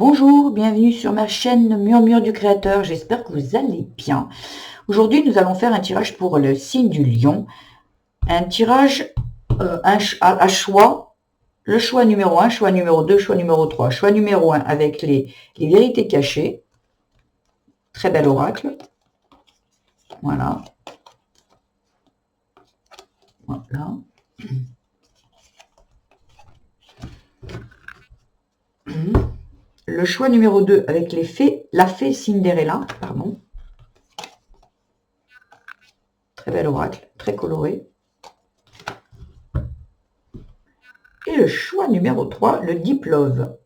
Bonjour, bienvenue sur ma chaîne Murmure du Créateur, j'espère que vous allez bien. Aujourd'hui, nous allons faire un tirage pour le signe du Lion. Un tirage à choix, le choix numéro 1, choix numéro 2, choix numéro 3. Choix numéro 1 avec les vérités cachées. Très bel oracle. Voilà. Voilà. Le choix numéro 2 avec les fées, la fée Cinderella, pardon. Très bel oracle, très coloré. Et le choix numéro 3, le Deep Love.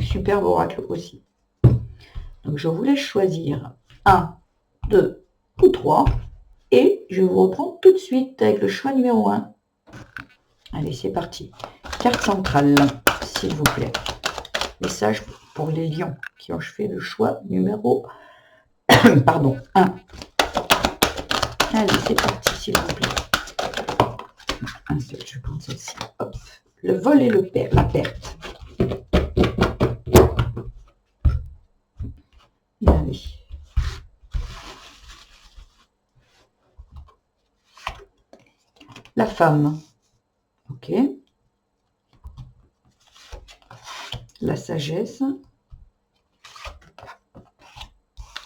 Superbe oracle aussi. Donc je vous laisse choisir 1, 2 ou 3. Et je vous reprends tout de suite avec le choix numéro 1. Allez, c'est parti. Carte centrale, s'il vous plaît. Message pour les lions qui ont fait le choix numéro 1. Allez, c'est parti, s'il vous plaît. Un seul, je vais prendre celle-ci. Hop. Le vol et la perte. Allez. La femme. Ok. La sagesse.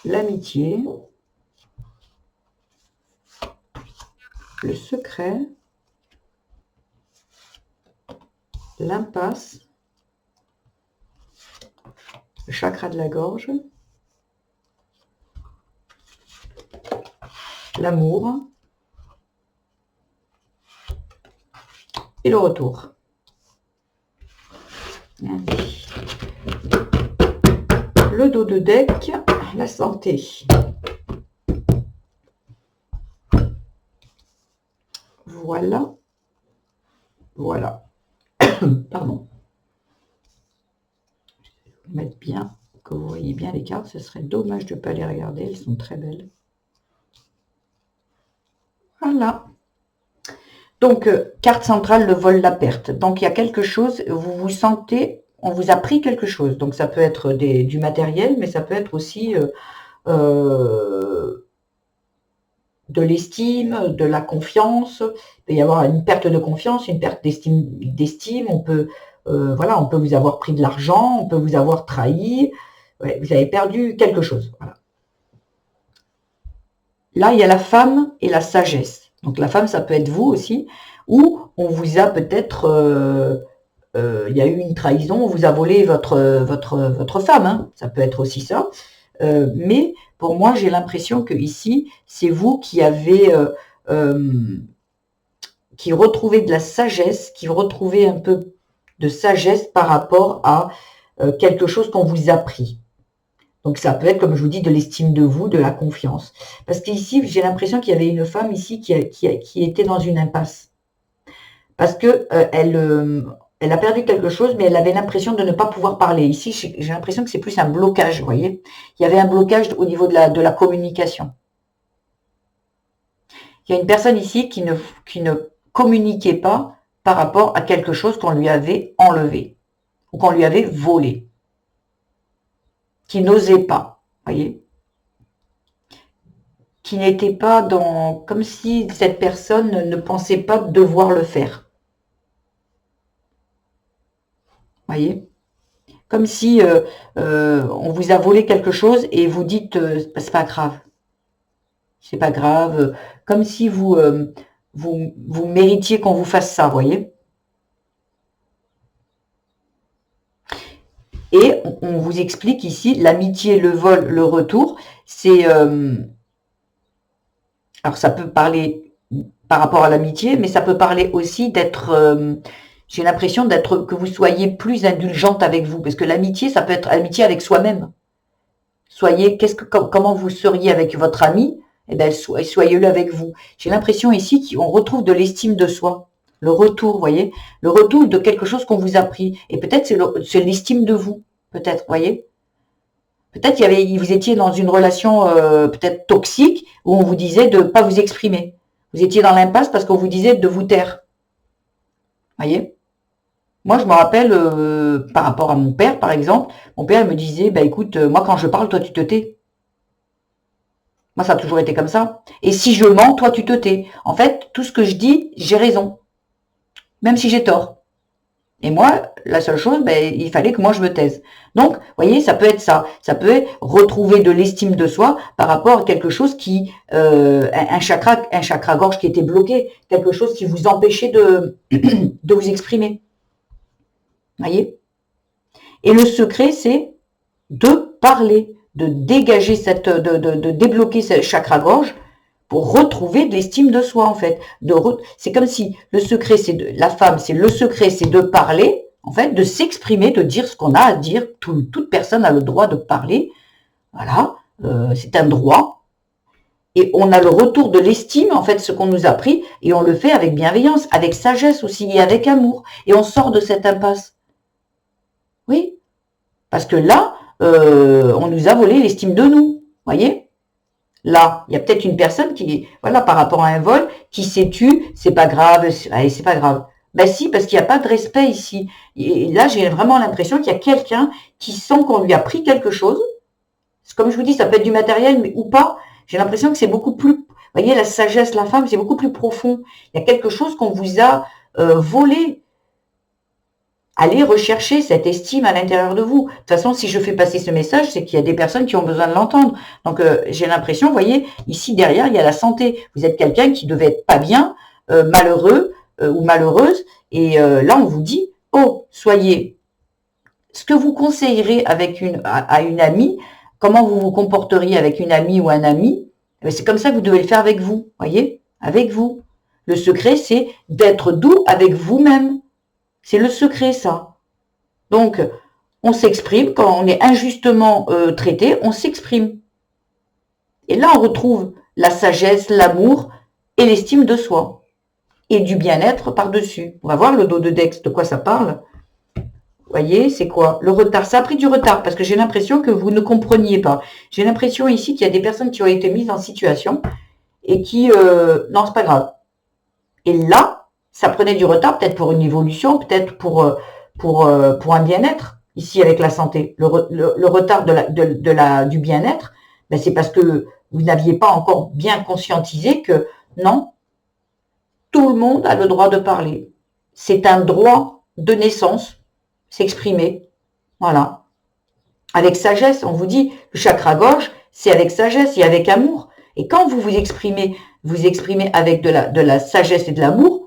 L'amitié. Le secret. L'impasse. Le chakra de la gorge. L'amour. Et le retour. Allez. Le dos de deck, la santé. Voilà. Voilà. Pardon. Je vais vous mettre bien, que vous voyez bien les cartes. Ce serait dommage de ne pas les regarder. Elles sont très belles. Voilà. Donc, carte centrale, le vol, la perte. Donc, il y a quelque chose, vous vous sentez, on vous a pris quelque chose. Donc, ça peut être du matériel, mais ça peut être aussi de l'estime, de la confiance. Il peut y avoir une perte de confiance, une perte d'estime. On peut, voilà, on peut vous avoir pris de l'argent, on peut vous avoir trahi. Ouais, vous avez perdu quelque chose. Voilà. Là, il y a la femme et la sagesse. Donc la femme, ça peut être vous aussi, ou on vous a peut-être, il y a eu une trahison, on vous a volé votre femme, hein. Ça peut être aussi ça. Mais pour moi, j'ai l'impression que ici, c'est vous qui avez, qui retrouvez de la sagesse, qui retrouvez un peu de sagesse par rapport à quelque chose qu'on vous a pris. Donc ça peut être, comme je vous dis, de l'estime de vous, de la confiance. Parce qu'ici, j'ai l'impression qu'il y avait une femme ici qui était dans une impasse. Parce que elle a perdu quelque chose, mais elle avait l'impression de ne pas pouvoir parler. Ici, j'ai l'impression que c'est plus un blocage, vous voyez. Il y avait un blocage au niveau de la communication. Il y a une personne ici qui ne communiquait pas par rapport à quelque chose qu'on lui avait enlevé ou qu'on lui avait volé. Qui n'osait pas, voyez, qui n'était pas dans, comme si cette personne ne pensait pas devoir le faire, voyez, comme si on vous a volé quelque chose et vous dites c'est pas grave, comme si vous méritiez qu'on vous fasse ça, voyez. Et on vous explique ici, l'amitié, le vol, le retour, c'est... alors ça peut parler par rapport à l'amitié, mais ça peut parler aussi d'être... j'ai l'impression que vous soyez plus indulgente avec vous. Parce que l'amitié, ça peut être amitié avec soi-même. Comment vous seriez avec votre ami? Eh bien, soyez-le avec vous. J'ai l'impression ici qu'on retrouve de l'estime de soi. Le retour, vous voyez, le retour de quelque chose qu'on vous a pris. Et peut-être c'est l'estime de vous, peut-être, voyez. Peut-être vous étiez dans une relation peut-être toxique où on vous disait de ne pas vous exprimer. Vous étiez dans l'impasse parce qu'on vous disait de vous taire. Voyez? Moi, je me rappelle, par rapport à mon père, par exemple, mon père me disait, bah écoute, moi quand je parle, toi tu te tais. Moi, ça a toujours été comme ça. Et si je mens, toi tu te tais. En fait, tout ce que je dis, j'ai raison, même si j'ai tort. Et moi, la seule chose, ben, il fallait que moi je me taise. Donc, vous voyez, ça peut être ça. Ça peut être retrouver de l'estime de soi par rapport à quelque chose qui, un chakra gorge qui était bloqué, quelque chose qui vous empêchait de vous exprimer. Vous voyez? Et le secret, c'est de parler, de dégager de débloquer ce chakra gorge pour retrouver de l'estime de soi, en fait. C'est comme si le secret, la femme, c'est le secret, c'est de parler, en fait, de s'exprimer, de dire ce qu'on a à dire. Toute personne a le droit de parler. Voilà, c'est un droit. Et on a le retour de l'estime, en fait, ce qu'on nous a appris, et on le fait avec bienveillance, avec sagesse aussi, et avec amour. Et on sort de cette impasse. Oui, parce que là, on nous a volé l'estime de nous, voyez? Là, il y a peut-être une personne qui, voilà, par rapport à un vol, qui s'est tue, c'est pas grave, allez, c'est pas grave. Ben si, parce qu'il n'y a pas de respect ici. Et là, j'ai vraiment l'impression qu'il y a quelqu'un qui sent qu'on lui a pris quelque chose. Comme je vous dis, ça peut être du matériel, mais ou pas. J'ai l'impression que c'est beaucoup plus, vous voyez, la sagesse, la femme, c'est beaucoup plus profond. Il y a quelque chose qu'on vous a volé. Allez rechercher cette estime à l'intérieur de vous. De toute façon, si je fais passer ce message, c'est qu'il y a des personnes qui ont besoin de l'entendre. Donc, j'ai l'impression, vous voyez, ici derrière, il y a la santé. Vous êtes quelqu'un qui devait être pas bien, malheureux ou malheureuse. Et là, on vous dit, oh, soyez. Ce que vous conseillerez avec à une amie, comment vous vous comporteriez avec une amie ou un ami, c'est comme ça que vous devez le faire avec vous, voyez, avec vous. Le secret, c'est d'être doux avec vous-même. C'est le secret, ça. Donc, on s'exprime. Quand on est injustement traité, on s'exprime. Et là, on retrouve la sagesse, l'amour et l'estime de soi. Et du bien-être par-dessus. On va voir le dos de Dex, de quoi ça parle. Vous voyez, c'est quoi? Le retard. Ça a pris du retard parce que j'ai l'impression que vous ne compreniez pas. J'ai l'impression ici qu'il y a des personnes qui ont été mises en situation et qui... non, c'est pas grave. Et là, ça prenait du retard, peut-être pour une évolution, peut-être pour un bien-être, ici avec la santé. Le retard du bien-être, ben c'est parce que vous n'aviez pas encore bien conscientisé que non, tout le monde a le droit de parler. C'est un droit de naissance, s'exprimer. Voilà. Avec sagesse, on vous dit, le chakra gorge, c'est avec sagesse et avec amour. Et quand vous vous exprimez avec de la sagesse et de l'amour,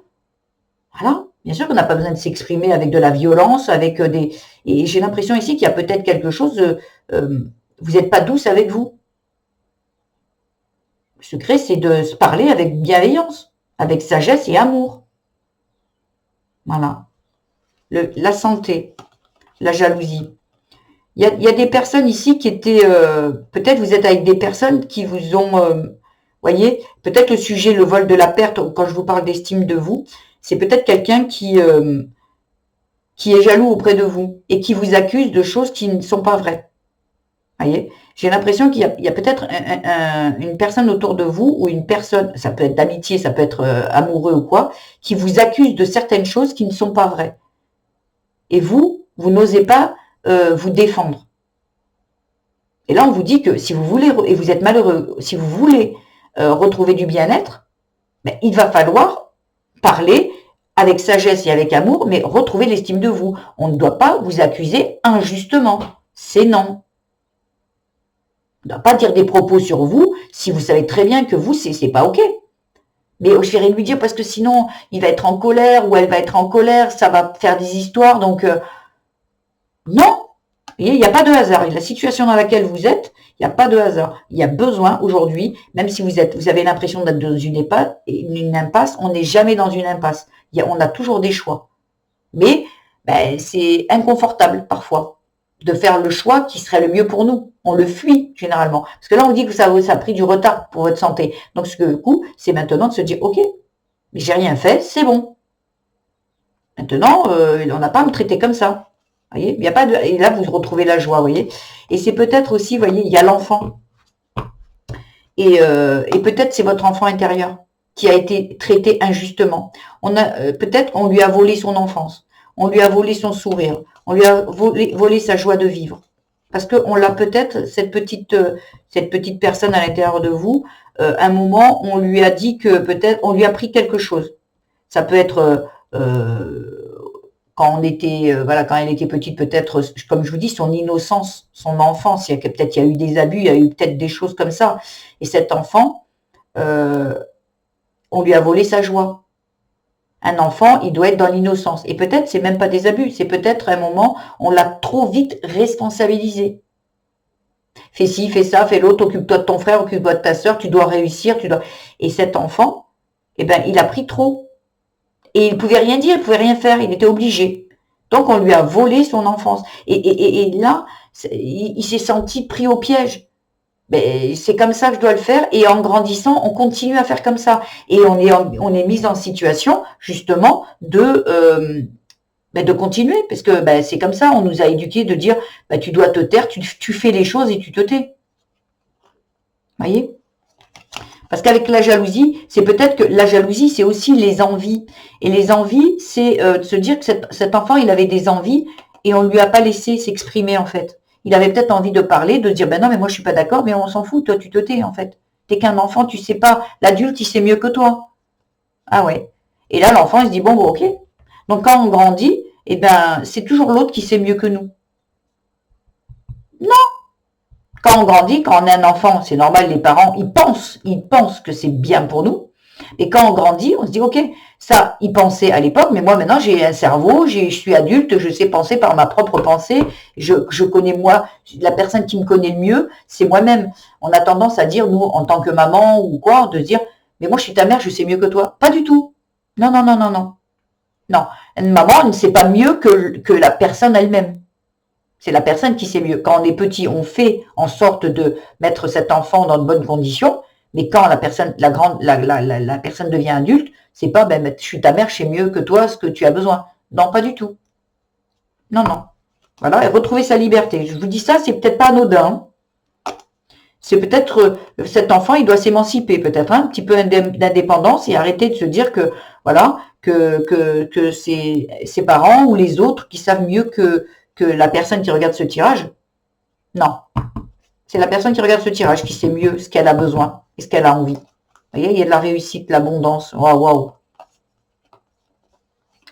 voilà. Bien sûr qu'on n'a pas besoin de s'exprimer avec de la violence, avec des... Et j'ai l'impression ici qu'il y a peut-être quelque chose... vous n'êtes pas douce avec vous. Le secret, c'est de se parler avec bienveillance, avec sagesse et amour. Voilà. La santé, la jalousie. Il y a des personnes ici qui étaient... peut-être vous êtes avec des personnes qui vous ont... voyez, peut-être le sujet, le vol de la perte, quand je vous parle d'estime de vous, c'est peut-être quelqu'un qui est jaloux auprès de vous et qui vous accuse de choses qui ne sont pas vraies. Voyez, j'ai l'impression qu'il y a peut-être une personne autour de vous ou une personne, ça peut être d'amitié, ça peut être amoureux ou quoi, qui vous accuse de certaines choses qui ne sont pas vraies. Et vous n'osez pas vous défendre. Et là, on vous dit que si vous voulez, et vous êtes malheureux, si vous voulez retrouver du bien-être, ben, il va falloir parler avec sagesse et avec amour, mais retrouver l'estime de vous. On ne doit pas vous accuser injustement. C'est non. On ne doit pas dire des propos sur vous si vous savez très bien que vous, c'est pas OK. Mais je vais lui dire parce que sinon, il va être en colère ou elle va être en colère, ça va faire des histoires. Donc, non. Vous voyez, il n'y a pas de hasard. La situation dans laquelle vous êtes, il n'y a pas de hasard. Il y a besoin aujourd'hui, même si vous avez l'impression d'être dans une impasse, on n'est jamais dans une impasse. On a toujours des choix. Mais ben, c'est inconfortable parfois de faire le choix qui serait le mieux pour nous. On le fuit généralement. Parce que là, on dit que ça a pris du retard pour votre santé. Donc, ce coup, c'est maintenant de se dire, OK, mais j'ai rien fait, c'est bon. Maintenant, on n'a pas à me traiter comme ça. Vous voyez, il y a pas de... Et là, vous retrouvez la joie, vous voyez. Et c'est peut-être aussi, vous voyez, il y a l'enfant. Et peut-être c'est votre enfant intérieur. qui a été traité injustement. Peut-être qu'on lui a volé son enfance, on lui a volé son sourire, on lui a volé sa joie de vivre. Parce qu'on l'a peut-être, cette petite personne à l'intérieur de vous, un moment, on lui a dit que peut-être, on lui a pris quelque chose. Ça peut être quand elle était petite, peut-être, comme je vous dis, son innocence, son enfance. Peut-être il y a eu des abus, il y a eu peut-être des choses comme ça. Et cet enfant, on lui a volé sa joie. Un enfant, il doit être dans l'innocence. Et peut-être, c'est même pas des abus, c'est peut-être un moment, on l'a trop vite responsabilisé. Fais ci, fais ça, fais l'autre, occupe-toi de ton frère, occupe-toi de ta sœur, tu dois réussir, Et cet enfant, il a pris trop. Et il pouvait rien dire, il pouvait rien faire, il était obligé. Donc on lui a volé son enfance. Et là, il s'est senti pris au piège. C'est comme ça que je dois le faire, et en grandissant, on continue à faire comme ça. Et on est mis en situation, justement, de continuer, parce que c'est comme ça, on nous a éduqués de dire, tu dois te taire, tu fais les choses et tu te tais. Voyez ? Parce qu'avec la jalousie, c'est peut-être que la jalousie, c'est aussi les envies. Et les envies, c'est de se dire que cet enfant, il avait des envies et on lui a pas laissé s'exprimer, en fait. Il avait peut-être envie de parler, de dire, non, mais moi, je suis pas d'accord, mais on s'en fout, toi, tu te tais, en fait. T'es qu'un enfant, tu sais pas. L'adulte, il sait mieux que toi. Ah ouais. Et là, l'enfant, il se dit, bon, ok. Donc, quand on grandit, c'est toujours l'autre qui sait mieux que nous. Non. Quand on grandit, quand on est un enfant, c'est normal, les parents, ils pensent que c'est bien pour nous. Et quand on grandit, on se dit, ok, ça, ils pensaient à l'époque, mais moi maintenant j'ai un cerveau, je suis adulte, je sais penser par ma propre pensée, je connais moi, la personne qui me connaît le mieux, c'est moi-même. On a tendance à dire, nous, en tant que maman ou quoi, de dire, mais moi je suis ta mère, je sais mieux que toi. Pas du tout. Non, non, non, non, non. Non. Une maman ne sait pas mieux que la personne elle-même. C'est la personne qui sait mieux. Quand on est petit, on fait en sorte de mettre cet enfant dans de bonnes conditions, mais quand la personne, la personne devient adulte, c'est pas, je suis ta mère, je sais mieux que toi ce que tu as besoin. Non, pas du tout. Non, non. Voilà, et retrouver sa liberté. Je vous dis ça, c'est peut-être pas anodin. C'est peut-être, cet enfant, il doit s'émanciper peut-être, un petit peu d'indépendance et arrêter de se dire que, voilà, que c'est ses parents ou les autres qui savent mieux que la personne qui regarde ce tirage. Non. C'est la personne qui regarde ce tirage qui sait mieux ce qu'elle a besoin et ce qu'elle a envie. Vous voyez, il y a de la réussite, l'abondance. Waouh, waouh.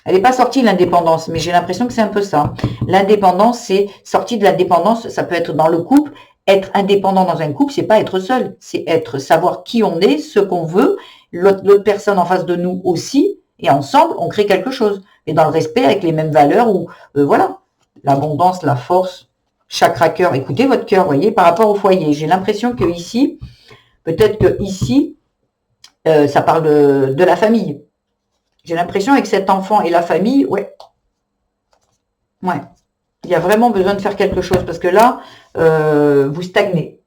Elle n'est pas sortie de l'indépendance, mais j'ai l'impression que c'est un peu ça. L'indépendance, c'est sortie de l'indépendance, ça peut être dans le couple. Être indépendant dans un couple, c'est pas être seul, c'est savoir qui on est, ce qu'on veut, l'autre personne en face de nous aussi, et ensemble, on crée quelque chose. Et dans le respect, avec les mêmes valeurs, ou voilà, l'abondance, la force, chakra cœur. Écoutez votre cœur, voyez, par rapport au foyer. J'ai l'impression que ici, peut-être que ici, ça parle de la famille. J'ai l'impression avec cet enfant et la famille, ouais. Ouais. Il y a vraiment besoin de faire quelque chose parce que là, vous stagnez.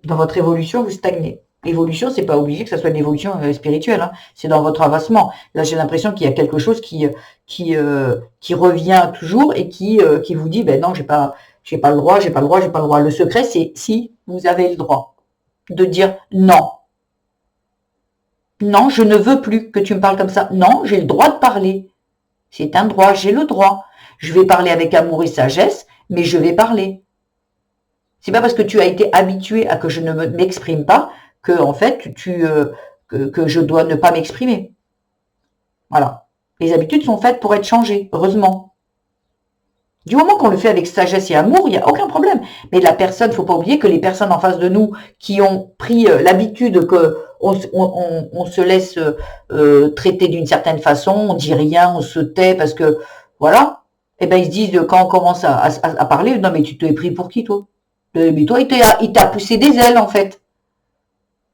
Dans votre évolution, vous stagnez. L'évolution, c'est pas obligé que ça soit une évolution spirituelle, hein. C'est dans votre avancement. Là, j'ai l'impression qu'il y a quelque chose qui revient toujours et qui vous dit, non, j'ai pas le droit, j'ai pas le droit, j'ai pas le droit. Le secret, c'est si vous avez le droit de dire non. Non, je ne veux plus que tu me parles comme ça. Non, j'ai le droit de parler. C'est un droit, j'ai le droit. Je vais parler avec amour et sagesse, mais je vais parler. C'est pas parce que tu as été habitué à que je ne m'exprime pas que, en fait, que je dois ne pas m'exprimer. Voilà. Les habitudes sont faites pour être changées, heureusement. Du moment qu'on le fait avec sagesse et amour, il n'y a aucun problème. Mais la personne, faut pas oublier que les personnes en face de nous qui ont pris l'habitude qu'on se laisse traiter d'une certaine façon, on dit rien, on se tait parce que, voilà, ils se disent quand on commence à parler, non mais tu t'es pris pour qui toi? Mais toi, il t'a poussé des ailes en fait.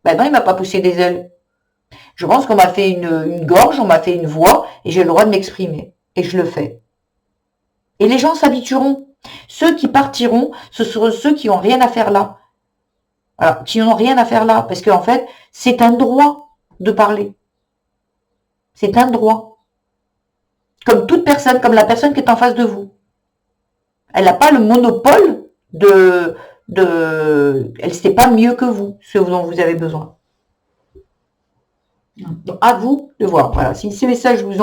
Non, il m'a pas poussé des ailes. Je pense qu'on m'a fait une gorge, on m'a fait une voix et j'ai le droit de m'exprimer. Et je le fais. Et les gens s'habitueront. Ceux qui partiront, ce seront ceux qui n'ont rien à faire là. Alors, qui n'ont rien à faire là, parce qu'en fait, c'est un droit de parler. C'est un droit. Comme toute personne, comme la personne qui est en face de vous. Elle n'a pas le monopole elle ne sait pas mieux que vous, ce dont vous avez besoin. Donc, à vous de voir. Voilà. Si ces messages vous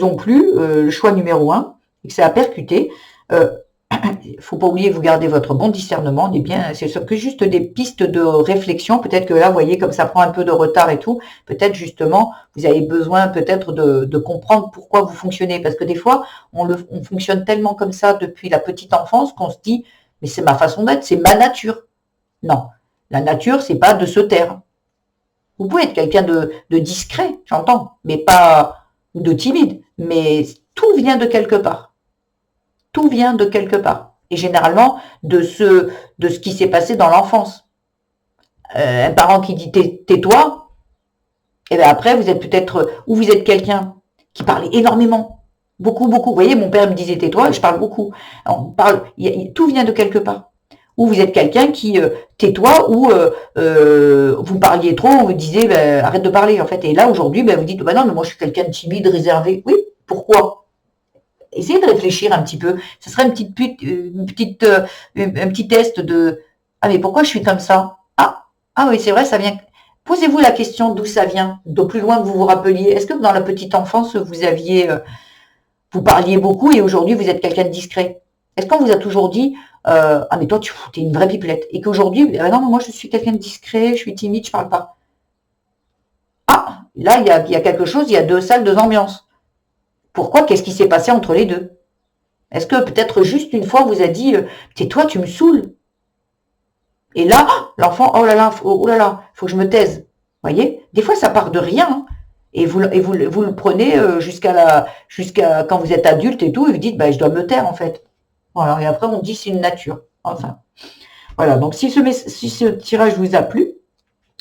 ont plu, le choix numéro 1, et que ça a percuté, il ne faut pas oublier que vous gardez votre bon discernement. C'est que juste des pistes de réflexion. Peut-être que là, vous voyez, comme ça prend un peu de retard et tout, peut-être justement, vous avez besoin peut-être de comprendre pourquoi vous fonctionnez. Parce que des fois, on fonctionne tellement comme ça depuis la petite enfance qu'on se dit, mais c'est ma façon d'être, c'est ma nature. Non, la nature, c'est pas de se taire. Vous pouvez être quelqu'un de discret, j'entends, mais pas, ou de timide, mais tout vient de quelque part. Tout vient de quelque part. Et généralement, de ce qui s'est passé dans l'enfance. Un parent qui dit tais-toi, et bien après, vous êtes peut-être, ou vous êtes quelqu'un qui parle énormément, beaucoup, beaucoup. Vous voyez, mon père me disait tais-toi, je parle beaucoup. On parle, tout vient de quelque part. Ou vous êtes quelqu'un qui tais-toi, ou vous parliez trop, on vous disait arrête de parler en fait. Et là aujourd'hui, vous dites non, mais moi je suis quelqu'un de timide, réservé. Oui, pourquoi? Essayez de réfléchir un petit peu. Ce serait un petit test de ah mais pourquoi je suis comme ça? Ah oui, c'est vrai, ça vient. Posez-vous la question d'où ça vient, d'au plus loin que vous vous rappeliez. Est-ce que dans la petite enfance vous parliez beaucoup et aujourd'hui vous êtes quelqu'un de discret? Est-ce qu'on vous a toujours dit ah mais toi tu es une vraie pipelette et qu'aujourd'hui non moi je suis quelqu'un de discret, je suis timide, je parle pas. Ah là il y a quelque chose, il y a deux salles, deux ambiances. Pourquoi? Qu'est-ce qui s'est passé entre les deux? Est-ce que peut-être juste une fois on vous a dit tais-toi, tu me saoules? Et là, l'enfant, oh là là, faut que je me taise. Vous voyez? Des fois, ça part de rien. Hein. Et vous le prenez jusqu'à quand vous êtes adulte et tout, et vous dites, je dois me taire en fait. Voilà. Et après, on dit c'est une nature. Enfin, voilà. Donc, si ce tirage vous a plu,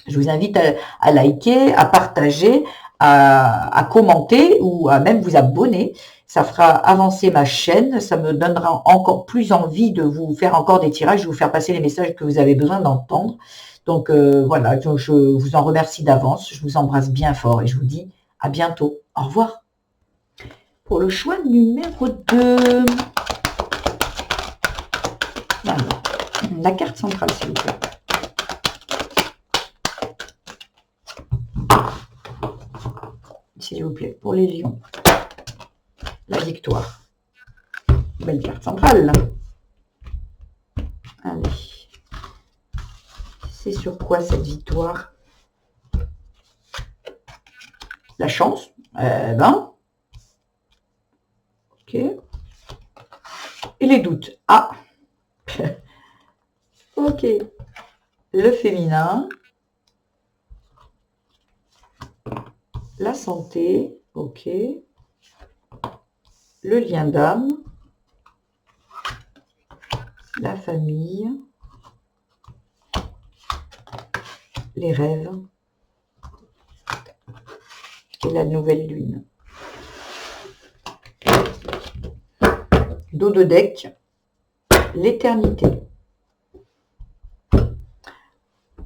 je vous invite à liker, à partager, à commenter ou à même vous abonner. Ça fera avancer ma chaîne, ça me donnera encore plus envie de vous faire encore des tirages, de vous faire passer les messages que vous avez besoin d'entendre. Donc voilà, je vous en remercie d'avance, je vous embrasse bien fort et je vous dis à bientôt. Au revoir. Pour le choix numéro 2. Voilà. La carte centrale, s'il vous plaît. S'il vous plaît, pour les lions. La victoire. Belle carte centrale. Allez. C'est sur quoi cette victoire? La chance. Ok. Et les doutes. Ah. Ok. Le féminin. La santé. Ok. Le lien d'âme, la famille, les rêves et la nouvelle lune. Dos de deck, l'éternité.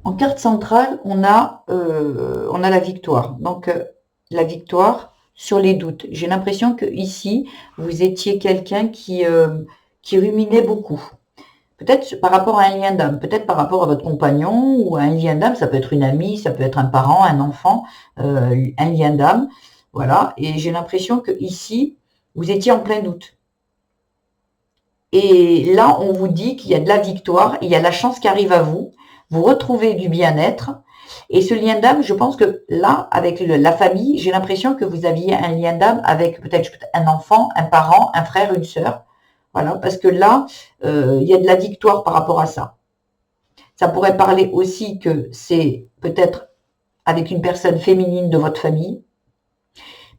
En carte centrale, on a la victoire. Donc, la victoire sur les doutes. J'ai l'impression que ici, vous étiez quelqu'un qui ruminait beaucoup. Peut-être par rapport à un lien d'âme, peut-être par rapport à votre compagnon ou à un lien d'âme, ça peut être une amie, ça peut être un parent, un enfant, un lien d'âme. Voilà. Et j'ai l'impression que ici, vous étiez en plein doute. Et là, on vous dit qu'il y a de la victoire, il y a la chance qui arrive à vous, vous retrouvez du bien-être. Et ce lien d'âme, je pense que là, avec la famille, j'ai l'impression que vous aviez un lien d'âme avec peut-être un enfant, un parent, un frère, une sœur. Voilà, parce que là, il y a de la victoire par rapport à ça. Ça pourrait parler aussi que c'est peut-être avec une personne féminine de votre famille.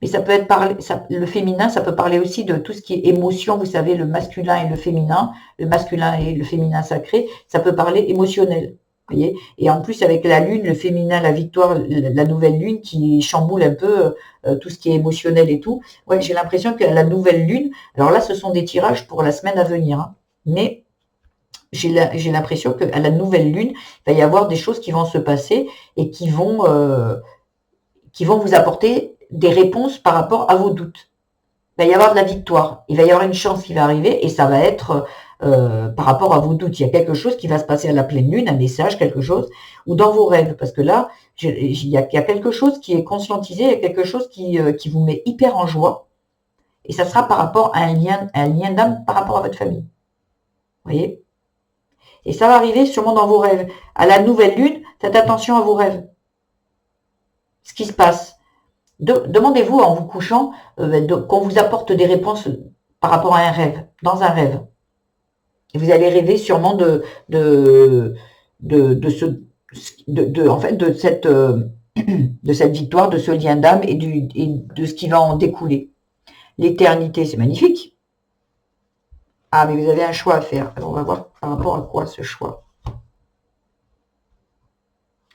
Mais ça peut être le féminin, ça peut parler aussi de tout ce qui est émotion, vous savez, le masculin et le féminin féminin sacré, ça peut parler émotionnel. Voyez, et en plus avec la lune, le féminin, la victoire, la nouvelle lune qui chamboule un peu tout ce qui est émotionnel et tout. Ouais, j'ai l'impression que la nouvelle lune, alors là, ce sont des tirages pour la semaine à venir, hein, mais j'ai l'impression qu'à la nouvelle lune, il va y avoir des choses qui vont se passer et qui vont vous apporter des réponses par rapport à vos doutes. Il va y avoir de la victoire, il va y avoir une chance qui va arriver et ça va être par rapport à vos doutes. Il y a quelque chose qui va se passer à la pleine lune, un message, quelque chose, ou dans vos rêves, parce que là, il y a quelque chose qui est conscientisé, il y a quelque chose qui vous met hyper en joie, et ça sera par rapport à un lien d'âme par rapport à votre famille. Vous voyez? Et ça va arriver sûrement dans vos rêves. À la nouvelle lune, faites attention à vos rêves. Ce qui se passe. Demandez-vous en vous couchant qu'on vous apporte des réponses par rapport à un rêve, dans un rêve. Et vous allez rêver sûrement de cette de cette victoire, de ce lien d'âme et de ce qui va en découler. L'éternité, c'est magnifique. Ah, mais vous avez un choix à faire. Alors, on va voir par rapport à quoi ce choix.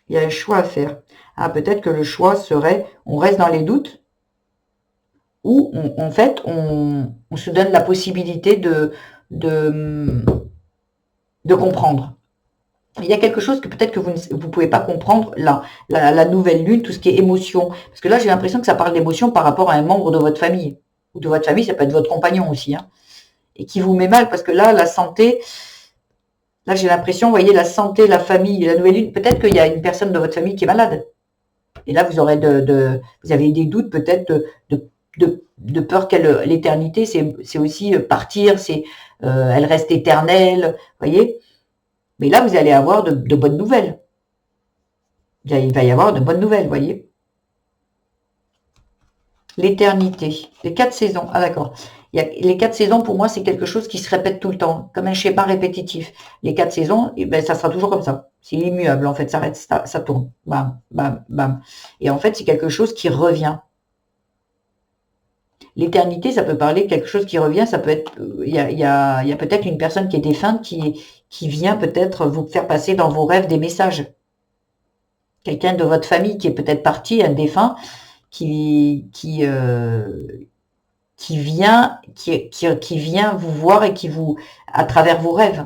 Il y a un choix à faire. Ah, peut-être que le choix serait, on reste dans les doutes, ou en fait, on se donne la possibilité de comprendre. Il y a quelque chose que peut-être que vous ne pouvez pas comprendre, la nouvelle lune, tout ce qui est émotion. Parce que là, j'ai l'impression que ça parle d'émotion par rapport à un membre de votre famille. Ou de votre famille, ça peut être votre compagnon aussi. Hein, et qui vous met mal, parce que là, la santé, là, j'ai l'impression, vous voyez, la santé, la famille, la nouvelle lune, peut-être qu'il y a une personne de votre famille qui est malade. Et là, vous aurez vous avez des doutes peut-être de peur qu'elle, l'éternité, c'est aussi partir, elle reste éternelle, vous voyez. Mais là, vous allez avoir de bonnes nouvelles. Il va y avoir de bonnes nouvelles, vous voyez. L'éternité, les 4 saisons. Ah d'accord. Les 4 saisons, pour moi, c'est quelque chose qui se répète tout le temps, comme un schéma répétitif. Les 4 saisons, eh ben, ça sera toujours comme ça. C'est immuable, en fait, ça tourne. Bam, bam, bam. Et en fait, c'est quelque chose qui revient. L'éternité, ça peut parler de quelque chose qui revient, ça peut être, il y a peut-être une personne qui est défunte qui vient peut-être vous faire passer dans vos rêves des messages. Quelqu'un de votre famille qui est peut-être parti, un défunt, qui vient vous voir et qui vous, à travers vos rêves.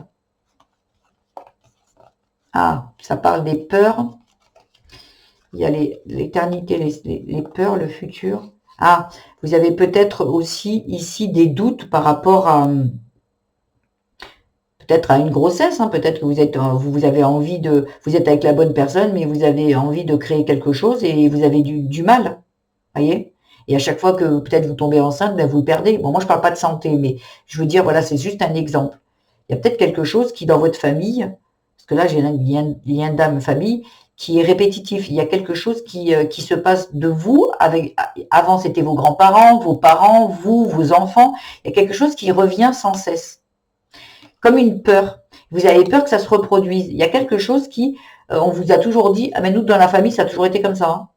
Ah, ça parle des peurs. Il y a l'éternité, les peurs, le futur. Ah, vous avez peut-être aussi ici des doutes par rapport à peut-être à une grossesse. Hein, peut-être que vous avez envie vous êtes avec la bonne personne, mais vous avez envie de créer quelque chose et vous avez du mal. Voyez. Et à chaque fois que peut-être vous tombez enceinte, ben vous le perdez. Bon, moi je parle pas de santé, mais je veux dire, voilà, c'est juste un exemple. Il y a peut-être quelque chose qui dans votre famille, parce que là j'ai un lien d'âme-famille, qui est répétitif. Il y a quelque chose qui se passe de vous, avant c'était vos grands-parents, vos parents, vous, vos enfants. Il y a quelque chose qui revient sans cesse. Comme une peur. Vous avez peur que ça se reproduise. Il y a quelque chose on vous a toujours dit, ah mais nous dans la famille ça a toujours été comme ça. Hein.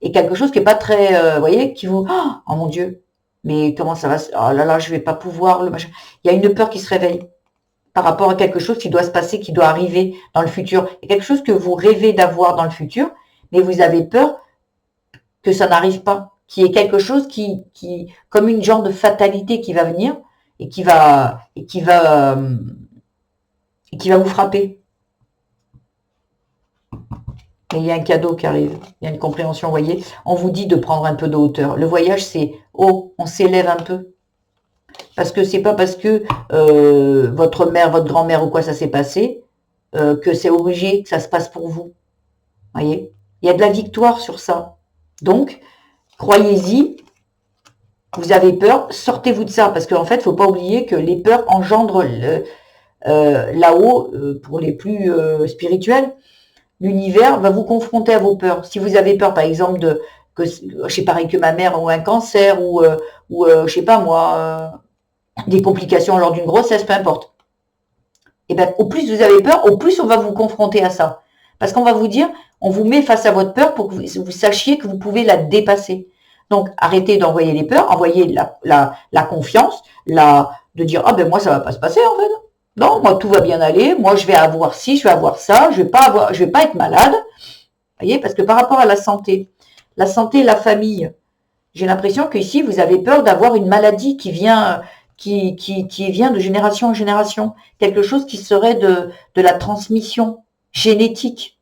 Et quelque chose qui n'est pas très, vous voyez, qui vous, oh mon Dieu, mais comment ça va, oh là là, je vais pas pouvoir, le machin. Il y a une peur qui se réveille par rapport à quelque chose qui doit se passer, qui doit arriver dans le futur. Il y a quelque chose que vous rêvez d'avoir dans le futur, mais vous avez peur que ça n'arrive pas, qu'il y ait quelque chose comme une genre de fatalité qui va venir et qui va vous frapper. Et il y a un cadeau qui arrive, il y a une compréhension, vous voyez. On vous dit de prendre un peu de hauteur. Le voyage, c'est, oh, on s'élève un peu. Parce que c'est pas parce que votre mère, votre grand-mère ou quoi ça s'est passé, que c'est obligé que ça se passe pour vous. Voyez. Il y a de la victoire sur ça. Donc, croyez-y, vous avez peur, sortez-vous de ça. Parce qu'en fait, il ne faut pas oublier que les peurs engendrent là-haut, pour les plus spirituels, l'univers va vous confronter à vos peurs. Si vous avez peur, par exemple, que je sais pas, que ma mère ou un cancer ou je sais pas moi, des complications lors d'une grossesse, peu importe. Et ben, au plus vous avez peur, au plus on va vous confronter à ça. Parce qu'on va vous dire, on vous met face à votre peur pour que vous sachiez que vous pouvez la dépasser. Donc, arrêtez d'envoyer les peurs, envoyez la confiance, de dire, ah ben moi ça va pas se passer en fait. Non, moi tout va bien aller, moi je vais avoir ci, je vais avoir ça, je vais pas être malade. Vous voyez, parce que par rapport à la santé, la famille, j'ai l'impression qu'ici vous avez peur d'avoir une maladie qui vient de génération en génération, quelque chose qui serait de la transmission génétique.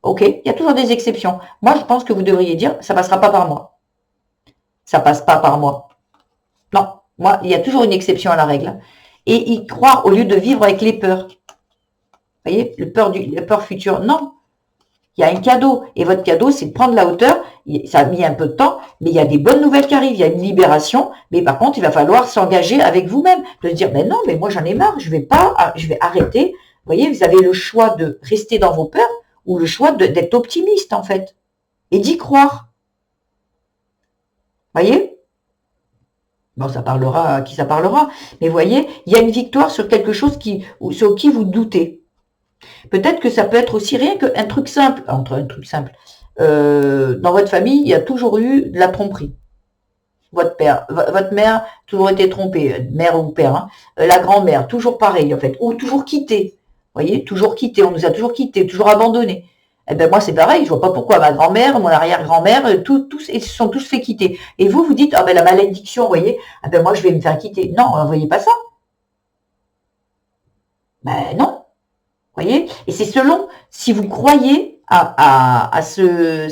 Ok, il y a toujours des exceptions. Moi je pense que vous devriez dire, ça passera pas par moi. Ça passe pas par moi. Non, moi il y a toujours une exception à la règle. et y croire au lieu de vivre avec les peurs. Vous voyez, la peur future, non. Il y a un cadeau. Et votre cadeau, c'est de prendre la hauteur. Ça a mis un peu de temps, mais il y a des bonnes nouvelles qui arrivent. Il y a une libération. Mais par contre, il va falloir s'engager avec vous-même. De se dire, mais non, mais moi j'en ai marre. Je vais arrêter. Vous voyez, vous avez le choix de rester dans vos peurs ou le choix d'être optimiste, en fait. Et d'y croire. Vous voyez? Bon, ça parlera à qui ça parlera. Mais vous voyez, il y a une victoire sur quelque chose sur qui vous doutez. Peut-être que ça peut être aussi rien qu'un truc simple. Dans votre famille, il y a toujours eu de la tromperie. Votre mère a toujours été trompée, mère ou père. Hein. La grand-mère, toujours pareil en fait. Ou toujours quittée. Vous voyez, toujours quitté. On nous a toujours quittés, toujours abandonnés. Eh ben moi c'est pareil. Je vois pas pourquoi ma grand-mère, mon arrière-grand-mère, ils se sont tous fait quitter. Et vous dites ah ben la malédiction, vous voyez. Ah ben moi je vais me faire quitter. Non, vous voyez pas ça. Ben non. Voyez. Et c'est selon si vous croyez à ce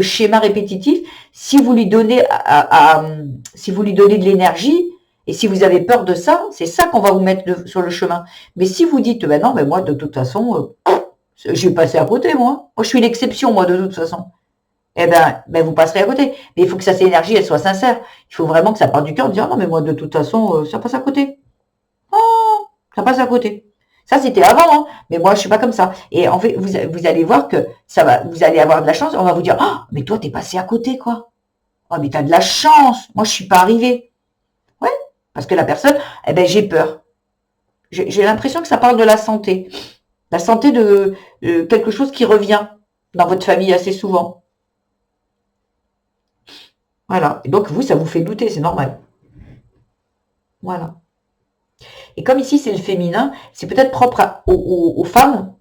schéma répétitif, si vous lui donnez si vous lui donnez de l'énergie et si vous avez peur de ça, c'est ça qu'on va vous mettre sur le chemin. Mais si vous dites ben non, mais moi de toute façon, je vais passer à côté moi. Moi je suis l'exception moi de toute façon. Eh ben vous passerez à côté. Mais il faut que cette énergie elle soit sincère. Il faut vraiment que ça parte du cœur de dire non mais moi de toute façon ça passe à côté. Oh, ça passe à côté. Ça, c'était avant, hein. Mais moi, je suis pas comme ça. Et en fait, vous allez voir que vous allez avoir de la chance. On va vous dire, oh, mais toi, t'es passé à côté, quoi. Oh, mais t'as de la chance. Moi, je suis pas arrivée. Ouais. Parce que la personne, eh ben, j'ai peur. J'ai l'impression que ça parle de la santé. La santé de quelque chose qui revient dans votre famille assez souvent. Voilà. Et donc, vous, ça vous fait douter, c'est normal. Voilà. Et comme ici, c'est le féminin, c'est peut-être propre aux femmes.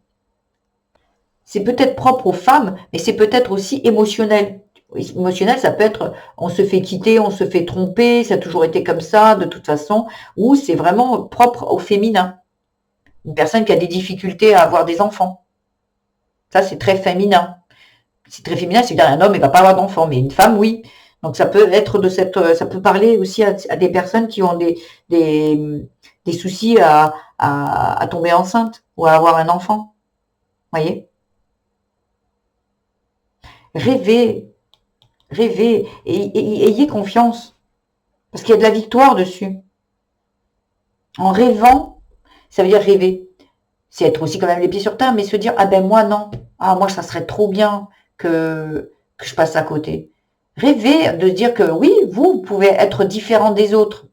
C'est peut-être propre aux femmes, mais c'est peut-être aussi émotionnel. Émotionnel, ça peut être on se fait quitter, on se fait tromper, ça a toujours été comme ça, de toute façon, ou c'est vraiment propre au féminin. Une personne qui a des difficultés à avoir des enfants. Ça, c'est très féminin. C'est très féminin, c'est-à-dire un homme, il va pas avoir d'enfants, mais une femme, oui. Donc ça peut être ça peut parler aussi à des personnes qui ont des soucis à tomber enceinte ou à avoir un enfant. Voyez? Rêvez, rêvez et ayez confiance. Parce qu'il y a de la victoire dessus. En rêvant, ça veut dire rêver. C'est être aussi quand même les pieds sur terre, mais se dire, ah ben moi non. Ah moi ça serait trop bien que je passe à côté. Rêver de dire que oui, vous pouvez être différent des autres.